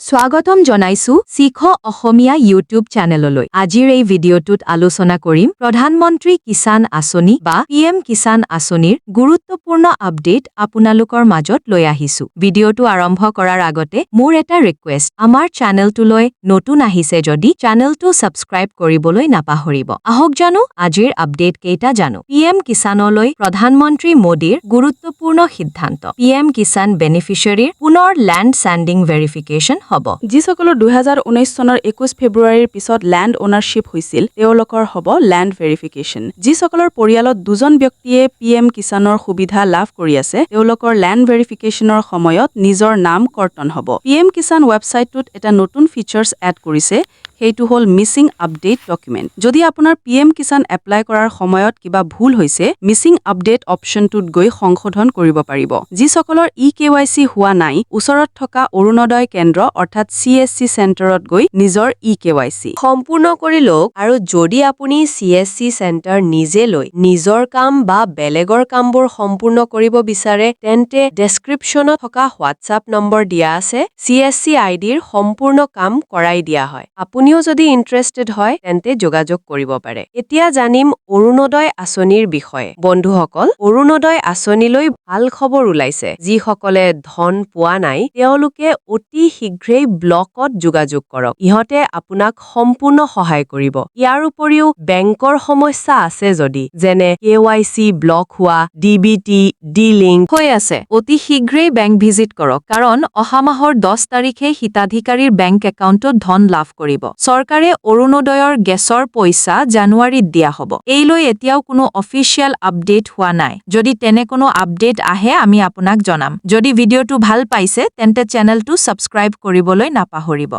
স্বাগতম জনাইছো শিখ অসমীয়া ইউটিউব চেনেললৈ। আজিৰ এই ভিডিঅ'টোত আলোচনা কৰিম প্ৰধানমন্ত্ৰী কিষাণ আঁচনি বা PM কিষাণ আঁচনিৰ গুৰুত্বপূৰ্ণ আপডেট আপোনালোকৰ মাজত লৈ আহিছো। ভিডিঅ'টো আৰম্ভ কৰাৰ আগতে মোৰ এটা ৰিকুৱেষ্ট, আমাৰ চেনেলটোলৈ নতুন আহিছে যদি চেনেলটো সাবস্ক্ৰাইব কৰিবলৈ নাপাহৰিব। আহক জানো আজিৰ আপডেট কেইটা জানো। PM কিষাণলৈ প্ৰধানমন্ত্ৰী মোদীৰ গুৰুত্বপূৰ্ণ সিদ্ধান্ত। PM কিষাণ বেনিফিচিয়াৰীৰ পুনৰ ল্যান্ড স্যান্ডিং ভেৰিফিকেশ্যন হ'ব। যিসকলৰ 2019 চনৰ 21 ফেব্ৰুৱাৰীৰ পিছত ল্যান্ড ওনাৰশ্বিপ হৈছিল তেওঁলোকৰ হ'ব ল্যান্ড ভেৰিফিকেশ্যন। যিসকলৰ পৰিয়ালত দুজন ব্যক্তিয়ে PM কিষাণৰ সুবিধা লাভ কৰি আছে তেওঁলোকৰ ল্যান্ড ভেৰিফিকেশ্যনৰ সময়ত নিজৰ নাম কৰ্তন হ'ব। PM কিষাণ ৱেবছাইটটোত এটা নতুন ফিচাৰ্ছ এড কৰিছে, সেইটো হ'ল মিছিং আপডেট ডকুমেণ্ট। যদি আপোনাৰ PM কিষাণ এপ্লাই কৰাৰ সময়ত কিবা ভুল হৈছে, মিছিং আপডেট অপশ্যনটোত গৈ সংশোধন কৰিব পাৰিব। যিসকলৰ EKYC হোৱা নাই, ওচৰত থকা অৰুণোদয় কেন্দ্ৰ অৰ্থাৎ CSC চেণ্টাৰত গৈ নিজৰ EKYC সম্পূৰ্ণ কৰি লওক। আৰু যদি আপুনি CSC চেণ্টাৰ নিজে লৈ নিজৰ কাম বা বেলেগৰ কামবোৰ সম্পূৰ্ণ কৰিব বিচাৰে, তেন্তে ডেছক্ৰিপশ্যনত থকা হোৱাটছআপ নম্বৰ দিয়া আছে। CSC IDৰ সম্পূৰ্ণ কাম কৰাই দিয়া হয়। আপুনিও যদি ইণ্টাৰেষ্টেড হয় তেন্তে যোগাযোগ কৰিব পাৰে। এতিয়া জানিম অৰুণোদয় আঁচনিৰ বিষয়ে। বন্ধুসকল, অৰুণোদয় আঁচনিলৈ ভাল খবৰ ওলাইছে। যিসকলে ধন পোৱা নাই তেওঁলোকে অতি শীঘ্ৰেই ব্লকত যোগাযোগ কৰক। ইহঁতে আপোনাক সম্পূৰ্ণ সহায় কৰিব। ইয়াৰ উপৰিও বেংকৰ সমস্যা আছে যদি, যেনে KYC ব্লক হোৱা, DBT ডিলিংক হৈ আছে, অতি শীঘ্ৰেই বেংক ভিজিট কৰক, কাৰণ অহা মাহৰ 10 তাৰিখে হিতাধিকাৰীৰ বেংক একাউণ্টত ধন লাভ কৰিব। চৰকাৰে অৰুণোদয়ৰ গেছৰ পইচা জানুৱাৰীত দিয়া হ'ব। এইলৈ এতিয়াও কোনো অফিচিয়েল আপডেট হোৱা নাই। যদি তেনে কোনো আপডেট আহে আমি আপোনাক জনাম। যদি ভিডিঅ'টো ভাল পাইছে তেন্তে চেনেলটো সাবস্ক্ৰাইব কৰিবলৈ নাপাহৰিব।